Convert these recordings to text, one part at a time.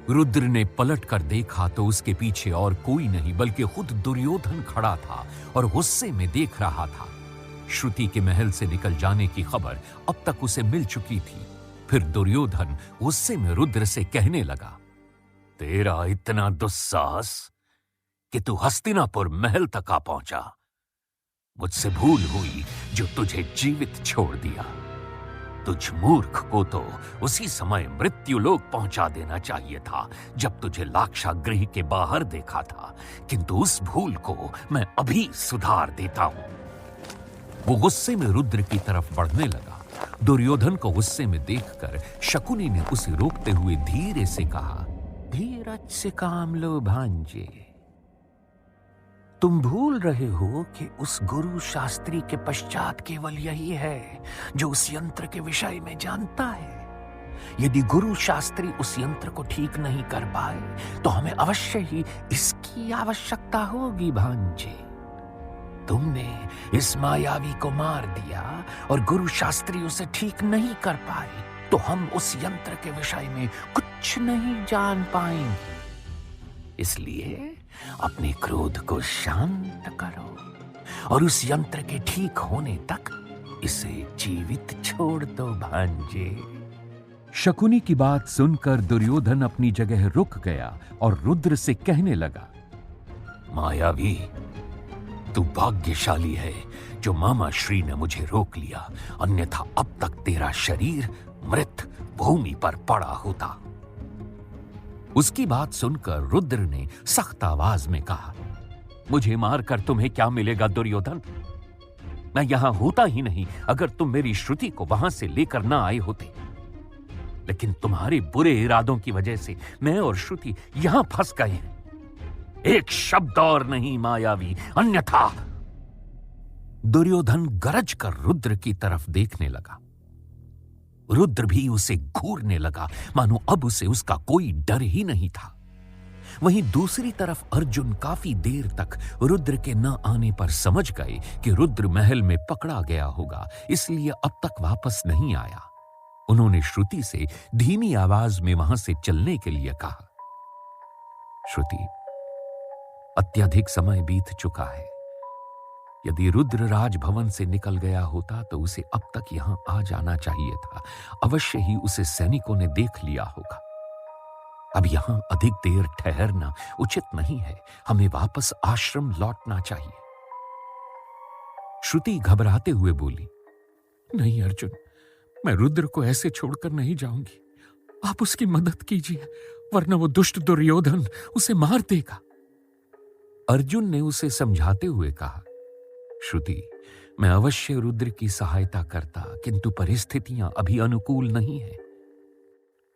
रुद्र ने पलट कर देखा तो उसके पीछे और कोई नहीं बल्कि खुद दुर्योधन खड़ा था और गुस्से में देख रहा था। श्रुति के महल से निकल जाने की खबर अब तक उसे मिल चुकी थी। फिर दुर्योधन गुस्से में रुद्र से कहने लगा, तेरा इतना दुस्साहस कि तू हस्तिनापुर महल तक आ पहुंचा। मुझसे भूल हुई जो तुझे जीवित छोड़ दिया। तुझ मूर्ख को तो उसी समय मृत्यु लोक पहुंचा देना चाहिए था जब तुझे लाक्षागृह के बाहर देखा था, किंतु उस भूल को मैं अभी सुधार देता हूं। वो गुस्से में रुद्र की तरफ बढ़ने लगा। दुर्योधन को गुस्से में देखकर शकुनी ने उसे रोकते हुए धीरे से कहा, धीरज से काम लो भांजे। तुम भूल रहे हो कि उस गुरु शास्त्री के पश्चात केवल यही है जो उस यंत्र के विषय में जानता है। यदि गुरु शास्त्री उस यंत्र को ठीक नहीं कर पाए तो हमें अवश्य ही इसकी आवश्यकता होगी भांजे। तुमने इस मायावी को मार दिया और गुरु शास्त्री उसे ठीक नहीं कर पाए तो हम उस यंत्र के विषय में कुछ नहीं जान पाएंगे। इसलिए अपने क्रोध को शांत करो और उस यंत्र के ठीक होने तक इसे जीवित छोड़ दो भांजे। शकुनी की बात सुनकर दुर्योधन अपनी जगह रुक गया और रुद्र से कहने लगा, मायावी, तू भाग्यशाली है जो मामा श्री ने मुझे रोक लिया, अन्यथा अब तक तेरा शरीर मृत भूमि पर पड़ा होता। उसकी बात सुनकर रुद्र ने सख्त आवाज में कहा, मुझे मारकर तुम्हें क्या मिलेगा दुर्योधन? मैं यहां होता ही नहीं अगर तुम मेरी श्रुति को वहां से लेकर ना आए होते। लेकिन तुम्हारे बुरे इरादों की वजह से मैं और श्रुति यहां फंस गए हैं। एक शब्द और नहीं मायावी, अन्यथा। दुर्योधन गरज कर रुद्र की तरफ देखने लगा। रुद्र भी उसे घूरने लगा, मानो अब उसे उसका कोई डर ही नहीं था। वहीं दूसरी तरफ अर्जुन काफी देर तक रुद्र के न आने पर समझ गए कि रुद्र महल में पकड़ा गया होगा, इसलिए अब तक वापस नहीं आया। उन्होंने श्रुति से धीमी आवाज में वहां से चलने के लिए कहा, श्रुति, अत्यधिक समय बीत चुका है। यदि रुद्र राजभवन से निकल गया होता तो उसे अब तक यहां आ जाना चाहिए था। अवश्य ही उसे सैनिकों ने देख लिया होगा। अब यहां अधिक देर ठहरना उचित नहीं है। हमें वापस आश्रम लौटना चाहिए। श्रुति घबराते हुए बोली, नहीं अर्जुन, मैं रुद्र को ऐसे छोड़कर नहीं जाऊंगी। आप उसकी मदद कीजिए, वरना वो दुष्ट दुर्योधन उसे मार देगा। अर्जुन ने उसे समझाते हुए कहा, श्रुति, मैं अवश्य रुद्र की सहायता करता, किंतु परिस्थितियां अभी अनुकूल नहीं है।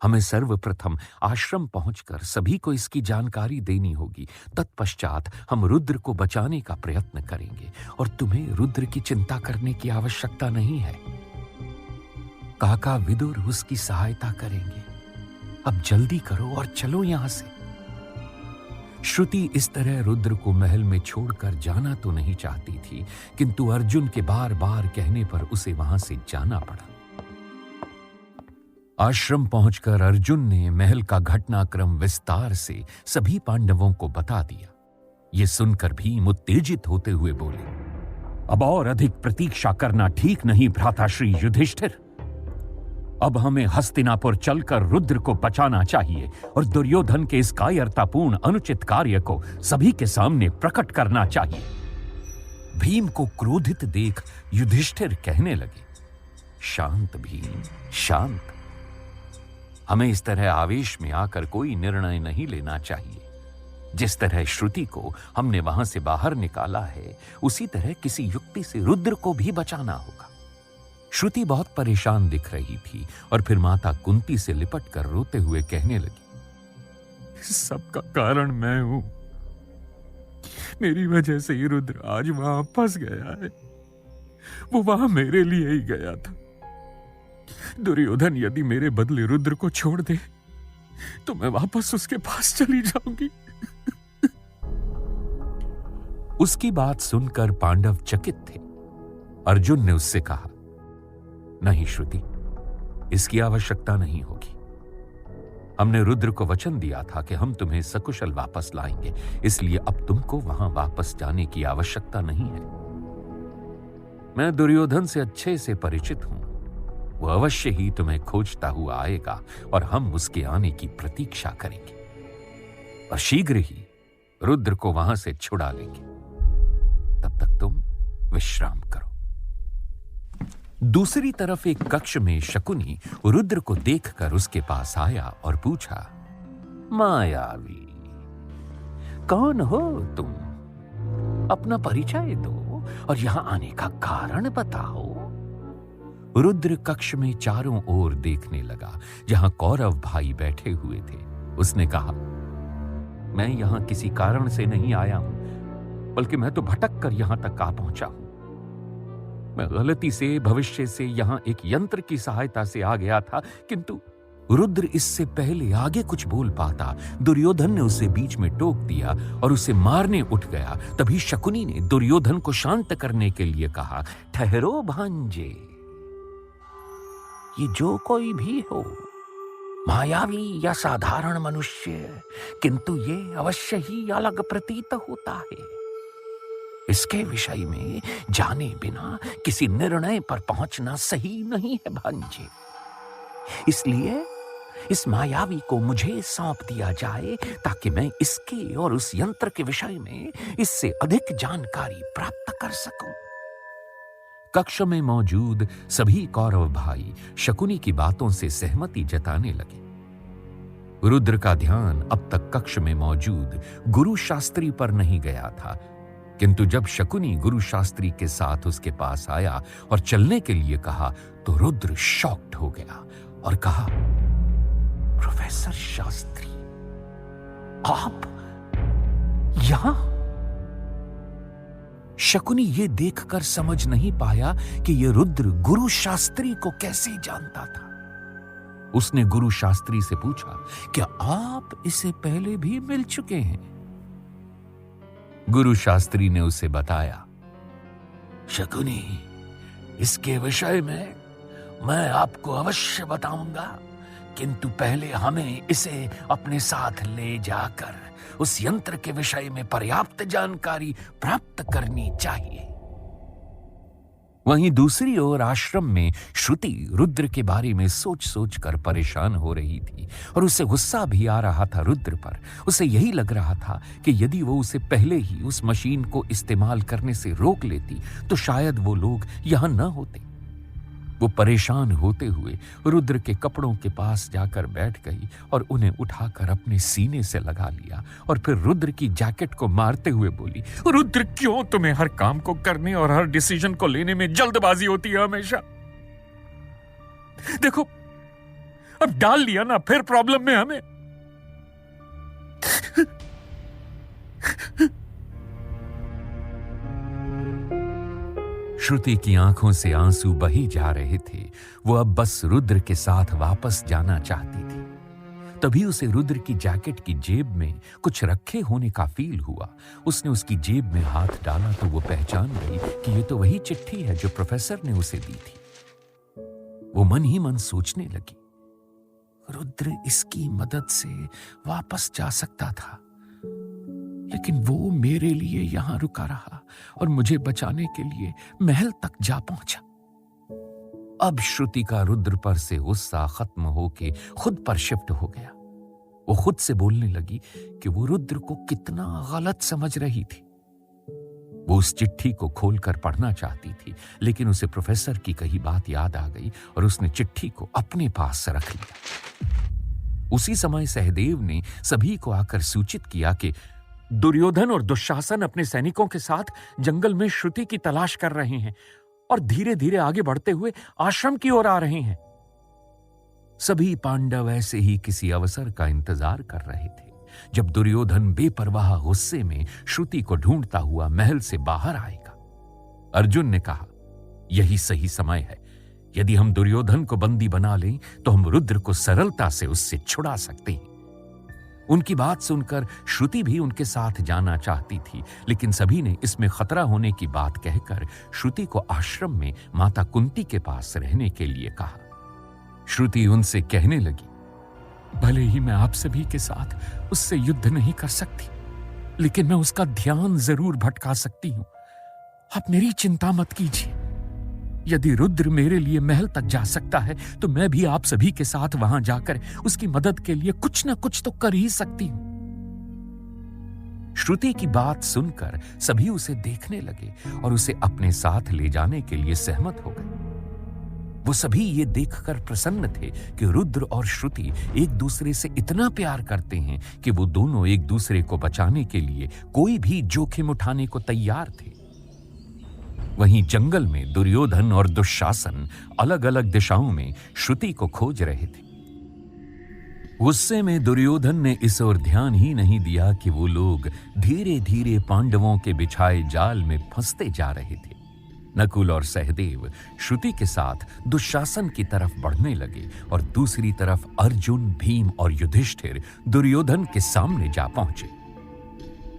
हमें सर्वप्रथम आश्रम पहुंचकर सभी को इसकी जानकारी देनी होगी। तत्पश्चात हम रुद्र को बचाने का प्रयत्न करेंगे और तुम्हें रुद्र की चिंता करने की आवश्यकता नहीं है। काका विदुर उसकी सहायता करेंगे। अब जल्दी करो और चलो यहां से। श्रुति इस तरह रुद्र को महल में छोड़कर जाना तो नहीं चाहती थी, किंतु अर्जुन के बार बार कहने पर उसे वहां से जाना पड़ा। आश्रम पहुंचकर अर्जुन ने महल का घटनाक्रम विस्तार से सभी पांडवों को बता दिया। ये सुनकर भीम उत्तेजित होते हुए बोले, अब और अधिक प्रतीक्षा करना ठीक नहीं भ्राताश्री युधिष्ठिर। अब हमें हस्तिनापुर चलकर रुद्र को बचाना चाहिए और दुर्योधन के इस कायरतापूर्ण अनुचित कार्य को सभी के सामने प्रकट करना चाहिए। भीम को क्रोधित देख युधिष्ठिर कहने लगे, शांत भीम, शांत। हमें इस तरह आवेश में आकर कोई निर्णय नहीं लेना चाहिए। जिस तरह श्रुति को हमने वहां से बाहर निकाला है, उसी तरह किसी युक्ति से रुद्र को भी बचाना होगा। श्रुति बहुत परेशान दिख रही थी और फिर माता कुंती से लिपटकर रोते हुए कहने लगी, इस सब का कारण मैं हूं। मेरी वजह से ही रुद्र आज वहां फंस गया है। वो वहां मेरे लिए ही गया था। दुर्योधन यदि मेरे बदले रुद्र को छोड़ दे तो मैं वापस उसके पास चली जाऊंगी। उसकी बात सुनकर पांडव चकित थे। अर्जुन ने उससे कहा, नहीं श्रुति, इसकी आवश्यकता नहीं होगी। हमने रुद्र को वचन दिया था कि हम तुम्हें सकुशल वापस लाएंगे, इसलिए अब तुमको वहां वापस जाने की आवश्यकता नहीं है। मैं दुर्योधन से अच्छे से परिचित हूं। वो अवश्य ही तुम्हें खोजता हुआ आएगा और हम उसके आने की प्रतीक्षा करेंगे और शीघ्र ही रुद्र को वहां से छुड़ा लेंगे। तब तक तुम विश्राम करो। दूसरी तरफ एक कक्ष में शकुनी रुद्र को देखकर उसके पास आया और पूछा, मायावी, कौन हो तुम? अपना परिचय दो और यहां आने का कारण बताओ। रुद्र कक्ष में चारों ओर देखने लगा जहां कौरव भाई बैठे हुए थे। उसने कहा, मैं यहां किसी कारण से नहीं आया हूं, बल्कि मैं तो भटक कर यहां तक आ पहुंचा हूं। मैं गलती से भविष्य से यहां एक यंत्र की सहायता से आ गया था, किंतु रुद्र इससे पहले आगे कुछ बोल पाता, दुर्योधन ने उसे बीच में टोक दिया और उसे मारने उठ गया। तभी शकुनी ने दुर्योधन को शांत करने के लिए कहा, ठहरो भांजे, ये जो कोई भी हो, मायावी या साधारण मनुष्य, किंतु ये अवश्य ही अलग प्रतीत होता है। इसके विषय में जाने बिना किसी निर्णय पर पहुंचना सही नहीं है भांजे। इसलिए इस मायावी को मुझे सौंप दिया जाए ताकि मैं इसके और उस यंत्र के विषय में इससे अधिक जानकारी प्राप्त कर सकूं। कक्ष में मौजूद सभी कौरव भाई शकुनी की बातों से सहमति जताने लगे। रुद्र का ध्यान अब तक कक्ष में मौजूद गुरु शास्त्री पर नहीं गया था, किंतु जब शकुनी गुरु शास्त्री के साथ उसके पास आया और चलने के लिए कहा तो रुद्र शॉक्ड हो गया और कहा, प्रोफेसर शास्त्री, आप यहां? शकुनी ये देखकर समझ नहीं पाया कि यह रुद्र गुरु शास्त्री को कैसे जानता था। उसने गुरु शास्त्री से पूछा, क्या आप इससे पहले भी मिल चुके हैं? गुरु शास्त्री ने उसे बताया, शकुनी, इसके विषय में मैं आपको अवश्य बताऊंगा, किंतु पहले हमें इसे अपने साथ ले जाकर उस यंत्र के विषय में पर्याप्त जानकारी प्राप्त करनी चाहिए। वहीं दूसरी ओर आश्रम में श्रुति रुद्र के बारे में सोच सोच कर परेशान हो रही थी और उसे गुस्सा भी आ रहा था रुद्र पर। उसे यही लग रहा था कि यदि वो उसे पहले ही उस मशीन को इस्तेमाल करने से रोक लेती तो शायद वो लोग यहां न होते। वो परेशान होते हुए रुद्र के कपड़ों के पास जाकर बैठ गई और उन्हें उठाकर अपने सीने से लगा लिया और फिर रुद्र की जैकेट को मारते हुए बोली, रुद्र, क्यों तुम्हें हर काम को करने और हर डिसीजन को लेने में जल्दबाजी होती है हमेशा? देखो, अब डाल लिया ना, फिर प्रॉब्लम में हमें। श्रुति की आंखों से आंसू बही जा रहे थे। वो अब बस रुद्र के साथ वापस जाना चाहती थी। तभी उसे रुद्र की जैकेट की जेब में कुछ रखे होने का फील हुआ। उसने उसकी जेब में हाथ डाला तो वो पहचान गई कि ये तो वही चिट्ठी है जो प्रोफेसर ने उसे दी थी। वो मन ही मन सोचने लगी, रुद्र इसकी मदद से वापस जा सकता था, लेकिन वो मेरे लिए यहां रुका रहा और मुझे बचाने के लिए महल तक जा पहुंचा। अब श्रुति का रुद्र पर से गुस्सा खत्म होके खुद पर शिफ्ट हो गया। वो खुद से बोलने लगी कि वो रुद्र को कितना गलत समझ रही थी। वो उस चिट्ठी को खोलकर पढ़ना चाहती थी, लेकिन उसे प्रोफेसर की कही बात याद आ गई और उसने चिट्ठी को अपने पास रख लिया। उसी समय सहदेव ने सभी को आकर सूचित किया कि दुर्योधन और दुशासन अपने सैनिकों के साथ जंगल में श्रुति की तलाश कर रहे हैं और धीरे धीरे आगे बढ़ते हुए आश्रम की ओर आ रहे हैं। सभी पांडव ऐसे ही किसी अवसर का इंतजार कर रहे थे जब दुर्योधन बेपरवाह गुस्से में श्रुति को ढूंढता हुआ महल से बाहर आएगा। अर्जुन ने कहा, यही सही समय है। यदि हम दुर्योधन को बंदी बना लें तो हम रुद्र को सरलता से उससे छुड़ा सकते हैं। उनकी बात सुनकर श्रुति भी उनके साथ जाना चाहती थी, लेकिन सभी ने इसमें खतरा होने की बात कहकर श्रुति को आश्रम में माता कुंती के पास रहने के लिए कहा। श्रुति उनसे कहने लगी, भले ही मैं आप सभी के साथ उससे युद्ध नहीं कर सकती, लेकिन मैं उसका ध्यान जरूर भटका सकती हूं। आप मेरी चिंता मत कीजिए। यदि रुद्र मेरे लिए महल तक जा सकता है तो मैं भी आप सभी के साथ वहां जाकर उसकी मदद के लिए कुछ ना कुछ तो कर ही सकती हूं। श्रुति की बात सुनकर सभी उसे देखने लगे और उसे अपने साथ ले जाने के लिए सहमत हो गए। वो सभी ये देखकर प्रसन्न थे कि रुद्र और श्रुति एक दूसरे से इतना प्यार करते हैं कि वो दोनों एक दूसरे को बचाने के लिए कोई भी जोखिम उठाने को तैयार थे। वहीं जंगल में दुर्योधन और दुशासन अलग अलग दिशाओं में श्रुति को खोज रहे थे। गुस्से में दुर्योधन ने इस ओर ध्यान ही नहीं दिया कि वो लोग धीरे धीरे पांडवों के बिछाए जाल में फंसते जा रहे थे। नकुल और सहदेव श्रुति के साथ दुशासन की तरफ बढ़ने लगे और दूसरी तरफ अर्जुन, भीम और युधिष्ठिर दुर्योधन के सामने जा पहुंचे।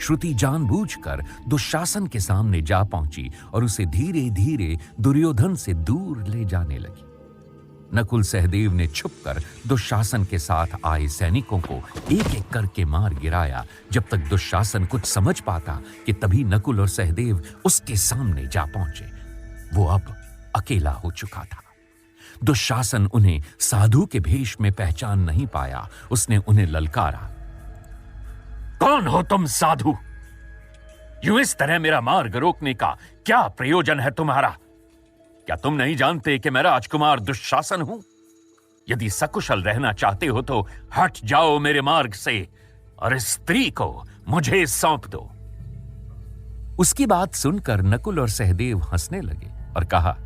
श्रुति जानबूझकर दुशासन के सामने जा पहुंची और उसे धीरे धीरे दुर्योधन से दूर ले जाने लगी। नकुल सहदेव ने छुपकर दुशासन के साथ आए सैनिकों को एक एक करके मार गिराया। जब तक दुशासन कुछ समझ पाता कि तभी नकुल और सहदेव उसके सामने जा पहुंचे। वो अब अकेला हो चुका था। दुशासन उन्हें साधु के भेष में पहचान नहीं पाया। उसने उन्हें ललकारा, कौन हो तुम साधु? यूं इस तरह मेरा मार्ग रोकने का क्या प्रयोजन है तुम्हारा? क्या तुम नहीं जानते कि मैं राजकुमार दुशासन हूं? यदि सकुशल रहना चाहते हो तो हट जाओ मेरे मार्ग से और इस स्त्री को मुझे सौंप दो। उसकी बात सुनकर नकुल और सहदेव हंसने लगे और कहा,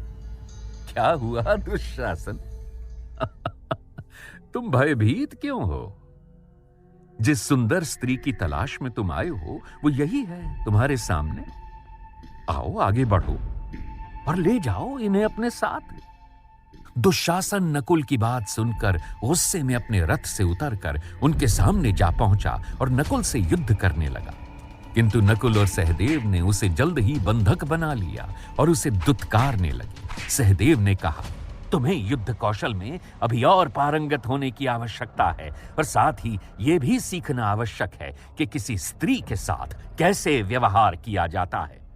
क्या हुआ दुशासन? तुम भयभीत क्यों हो? जिस सुंदर स्त्री की तलाश में तुम आए हो वो यही है तुम्हारे सामने। आओ आगे बढ़ो और ले जाओ इन्हें अपने साथ। दुशासन नकुल की बात सुनकर गुस्से में अपने रथ से उतरकर उनके सामने जा पहुंचा और नकुल से युद्ध करने लगा। किंतु नकुल और सहदेव ने उसे जल्द ही बंधक बना लिया और उसे दुत्कारने लगे। सहदेव ने कहा, तुम्हें युद्ध कौशल में अभी और पारंगत होने की आवश्यकता है और साथ ही यह भी सीखना आवश्यक है कि किसी स्त्री के साथ कैसे व्यवहार किया जाता है।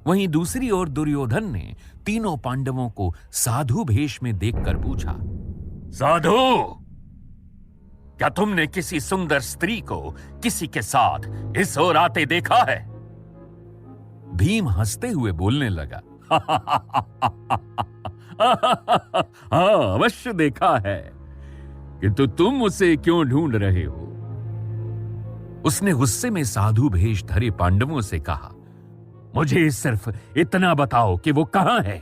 वहीं दूसरी ओर दुर्योधन ने तीनों पांडवों को साधु भेष में देखकर पूछा, साधु, क्या तुमने किसी सुंदर स्त्री को किसी के साथ इस ओर आते देखा है? भीम हंसते हुए बोलने लगा, हाँ अवश्य देखा है, किंतु तुम उसे क्यों ढूंढ रहे हो? उसने गुस्से में साधु भेष धरे पांडवों से कहा, मुझे सिर्फ इतना बताओ कि वो कहां है।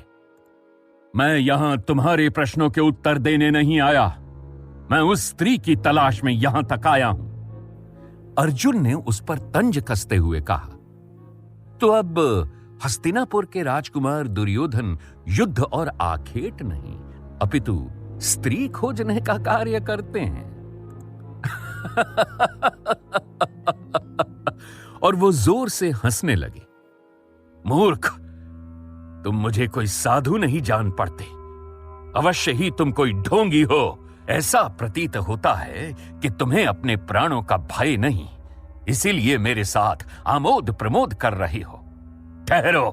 मैं यहां तुम्हारे प्रश्नों के उत्तर देने नहीं आया। मैं उस स्त्री की तलाश में यहां तक आया हूं। अर्जुन ने उस पर तंज कसते हुए कहा, तो अब हस्तिनापुर के राजकुमार दुर्योधन युद्ध और आखेट नहीं अपितु स्त्री खोजने का कार्य करते हैं। और वो जोर से हंसने लगे। मूर्ख, तुम मुझे कोई साधु नहीं जान पड़ते। अवश्य ही तुम कोई ढोंगी हो। ऐसा प्रतीत होता है कि तुम्हें अपने प्राणों का भय नहीं, इसीलिए मेरे साथ आमोद प्रमोद कर रही हो। ठहरो,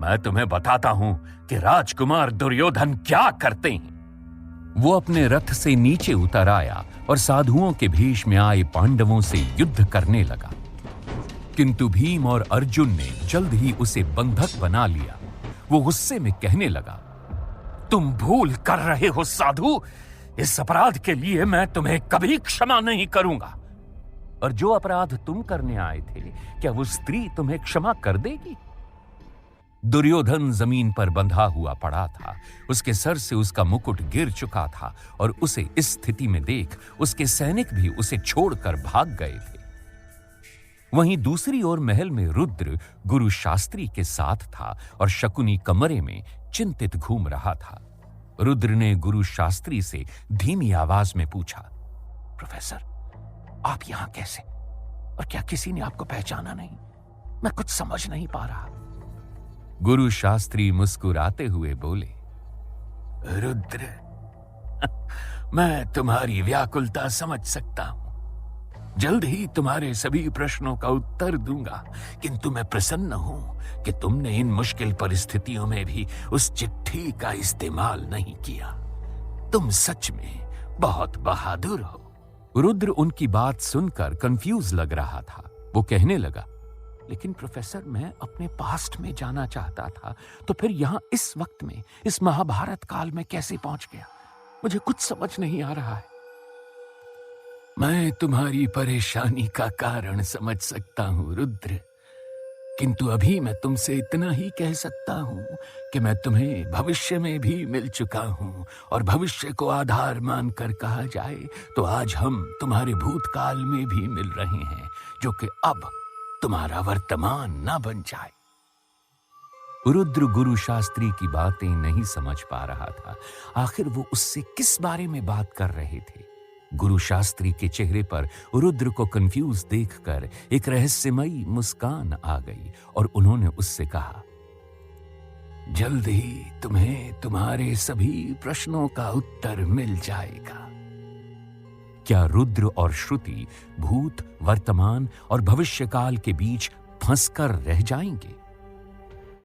मैं तुम्हें बताता हूं कि राजकुमार दुर्योधन क्या करते हैं। वो अपने रथ से नीचे उतर आया और साधुओं के भेष में आए पांडवों से युद्ध करने लगा। किंतु भीम और अर्जुन ने जल्द ही उसे बंधक बना लिया। वो गुस्से में कहने लगा, तुम भूल कर रहे हो साधु। इस अपराध के लिए मैं तुम्हें कभी क्षमा नहीं करूंगा। और जो अपराध तुम करने आए थे, क्या वो स्त्री तुम्हें क्षमा कर देगी? दुर्योधन जमीन पर बंधा हुआ पड़ा था। उसके सर से उसका मुकुट गिर चुका था और उसे इस स्थिति में देख उसके सैनिक भी उसे छोड़कर भाग गए थे। वहीं दूसरी ओर महल में रुद्र गुरु शास्त्री के साथ था और शकुनी कमरे में चिंतित घूम रहा था। रुद्र ने गुरु शास्त्री से धीमी आवाज में पूछा, प्रोफेसर, आप यहां कैसे? और क्या किसी ने आपको पहचाना नहीं? मैं कुछ समझ नहीं पा रहा। गुरु शास्त्री मुस्कुराते हुए बोले, रुद्र, मैं तुम्हारी व्याकुलता समझ सकता हूं। जल्द ही तुम्हारे सभी प्रश्नों का उत्तर दूंगा, किंतु मैं प्रसन्न हूं कि तुमने इन मुश्किल परिस्थितियों में भी उस चिट्ठी का इस्तेमाल नहीं किया। तुम सच में बहुत बहादुर हो। रुद्र उनकी बात सुनकर कंफ्यूज लग रहा था। वो कहने लगा, लेकिन प्रोफेसर, मैं अपने पास्ट में जाना चाहता था, तो फिर यहां इस वक्त में, इस महाभारत काल में कैसे पहुंच गया? मुझे कुछ समझ नहीं आ रहा है। मैं तुम्हारी परेशानी का कारण समझ सकता हूं रुद्र, किंतु अभी मैं तुमसे इतना ही कह सकता हूं कि मैं तुम्हें भविष्य में भी मिल चुका हूं, और भविष्य को आधार मानकर कहा जाए तो आज हम तुम्हारे भूतकाल में भी मिल रहे हैं, जो कि अब तुम्हारा वर्तमान ना बन जाए। रुद्र गुरु शास्त्री की बातें नहीं समझ पा रहा था। आखिर वो उससे किस बारे में बात कर रहे थे? गुरु शास्त्री के चेहरे पर रुद्र को कंफ्यूज देखकर एक रहस्यमयी मुस्कान आ गई और उन्होंने उससे कहा, जल्द ही तुम्हें तुम्हारे सभी प्रश्नों का उत्तर मिल जाएगा। क्या रुद्र और श्रुति भूत, वर्तमान और भविष्यकाल के बीच फंसकर रह जाएंगे?